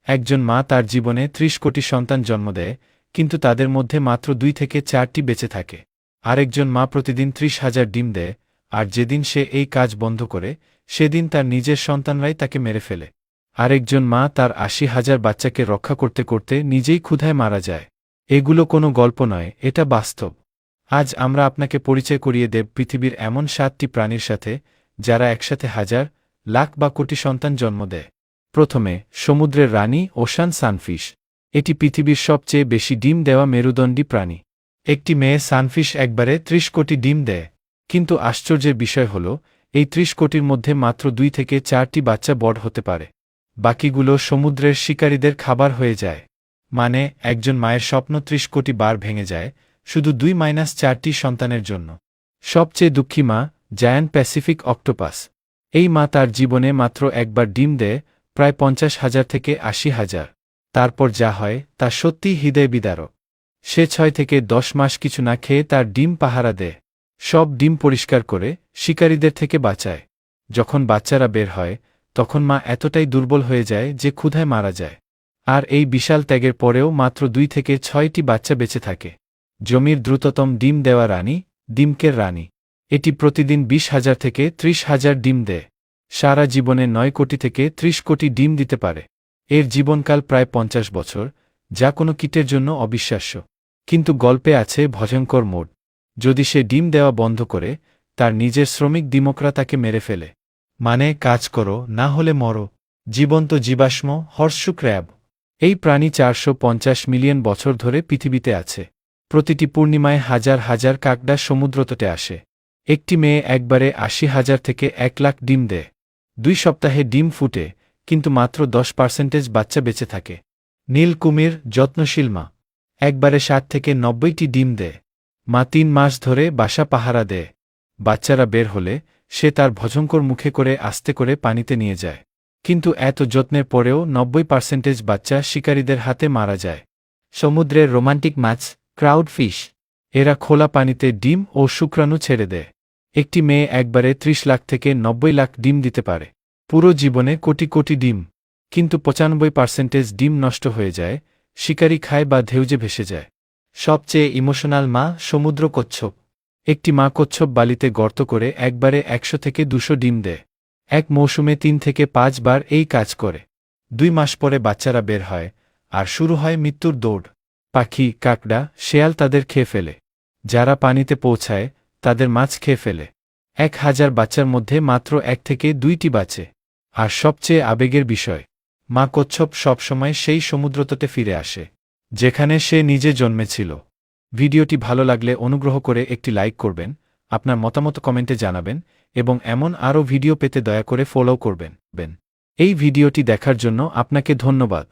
একজন মা তার জীবনে ৩০ কোটি সন্তান জন্ম দেয়, কিন্তু তাদের মধ্যে মাত্র ২ থেকে ৪টি বেঁচে থাকে। আরেকজন মা প্রতিদিন ৩০,০০০ ডিম দেয়, আর যেদিন সে এই কাজ বন্ধ করে, সেদিন তার নিজের সন্তানরাই তাকে মেরে ফেলে। আরেকজন মা তার ৮০,০০০ বাচ্চাকে রক্ষা করতে করতে নিজেই ক্ষুধায় মারা যায়। এগুলো কোনো গল্প নয়, এটা বাস্তব। আজ আমরা আপনাকে পরিচয় করিয়ে দেব পৃথিবীর এমন ৭টি প্রাণীর সাথে, যারা একসাথে হাজার, লাখ বা কোটি সন্তান জন্ম দেয়। প্রথমে, সমুদ্রের রানী ওশান সানফিশ। এটি পৃথিবীর সবচেয়ে বেশি ডিম দেওয়া মেরুদণ্ডী প্রাণী। একটি মেয়ে সানফিশ একবারে ৩০ কোটি ডিম দেয়। কিন্তু আশ্চর্যের বিষয় হল, এই ৩০ কোটির মধ্যে মাত্র ২ থেকে ৪টি বাচ্চা বড় হতে পারে। বাকিগুলো সমুদ্রের শিকারীদের খাবার হয়ে যায়। মানে, একজন মায়ের স্বপ্ন ৩০ কোটি বার ভেঙে যায়, শুধু ২-৪টি সন্তানের জন্য। সবচেয়ে দুঃখী মা, জায়ান্ট প্যাসিফিক অক্টোপাস। এই মা তার জীবনে মাত্র একবার ডিম দেয়, প্রায় ৫০,০০০ থেকে ৮০,০০০। তারপর যা হয় তা সত্যিই হৃদয় বিদারক। সে ৬ থেকে ১০ মাস কিছু না খেয়ে তার ডিম পাহারা দেয়। সব ডিম পরিষ্কার করে শিকারীদের থেকে বাঁচায়। যখন বাচ্চারা বের হয়, তখন মা এতটাই দুর্বল হয়ে যায় যে ক্ষুধায় মারা যায়। আর এই বিশাল ত্যাগের পরেও মাত্র ২ থেকে ৬টি বাচ্চা বেঁচে থাকে। জমির দ্রুততম ডিম দেওয়া রানী, ডিমকের রানী। এটি প্রতিদিন ২০,০০০ থেকে ৩০,০০০ ডিম দেয়। সারা জীবনে ৯ কোটি থেকে ৩০ কোটি ডিম দিতে পারে। এর জীবনকাল প্রায় ৫০ বছর, যা কোনো কীটের জন্য অবিশ্বাস্য। কিন্তু গল্পে আছে ভয়ঙ্কর মোড়। যদি সে ডিম দেওয়া বন্ধ করে, তার নিজের শ্রমিক ডিমকরা তাকে মেরে ফেলে। মানে, কাজ করো, না হলে মরো। জীবন্ত জীবাশ্ম, হর্সশু ক্র্যাব। এই প্রাণী ৪৫০ মিলিয়ন বছর ধরে পৃথিবীতে আছে। প্রতিটি পূর্ণিমায় হাজার হাজার কাকড়া সমুদ্রতটে আসে। একটি মেয়ে একবারে ৮০,০০০ থেকে ১,০০,০০০ ডিম দেয়। ২ সপ্তাহে ডিম ফুটে, কিন্তু মাত্র ১০% বাচ্চা বেঁচে থাকে। নীল কুমির, যত্নশীল মা। একবারে ৬০ থেকে ৯০টি ডিম দেয়। মা ৩ মাস ধরে বাসা পাহারা দেয়। বাচ্চারা বের হলে সে তার ভয়ঙ্কর মুখে করে আস্তে করে পানিতে নিয়ে যায়। কিন্তু এত যত্নের পরেও ৯০% বাচ্চা শিকারীদের হাতে মারা যায়। সমুদ্রের রোমান্টিক মাছ, ক্রাউড ফিশ। এরা খোলা পানিতে ডিম ও শুক্রাণু ছেড়ে দেয়। একটি মেয়ে একবারে ৩০ লাখ থেকে ৯০ লাখ ডিম দিতে পারে। পুরো জীবনে কোটি কোটি ডিম। কিন্তু ৯৫% ডিম নষ্ট হয়ে যায়, শিকারী খায় বা ঢেউজে ভেসে যায়। সবচেয়ে ইমোশনাল মা, সমুদ্র কচ্ছপ। একটি মা কচ্ছপ বালিতে গর্ত করে একবারে ১০০ থেকে ২০০ ডিম দেয়। এক মৌসুমে ৩ থেকে ৫ বার এই কাজ করে। ২ মাস পরে বাচ্চারা বের হয়, আর শুরু হয় মৃত্যুর দৌড়। পাখি, কাকড়া, শেয়াল তাদের খেয়ে ফেলে। যারা পানিতে পৌঁছায়, তাদের মাছ খেয়ে ফেলে। ১,০০০ বাচ্চার মধ্যে মাত্র ১ থেকে ২টি বাঁচে। আর সবচেয়ে আবেগের বিষয়, মা কচ্ছপ সবসময় সেই সমুদ্রতটে ফিরে আসে, যেখানে সে নিজে জন্মেছিল। ভিডিওটি ভালো লাগলে অনুগ্রহ করে একটি লাইক করবেন, আপনার মতামত কমেন্টে জানাবেন, এবং এমন আরও ভিডিও পেতে দয়া করে ফলো করবেন। এই ভিডিওটি দেখার জন্য আপনাকে ধন্যবাদ।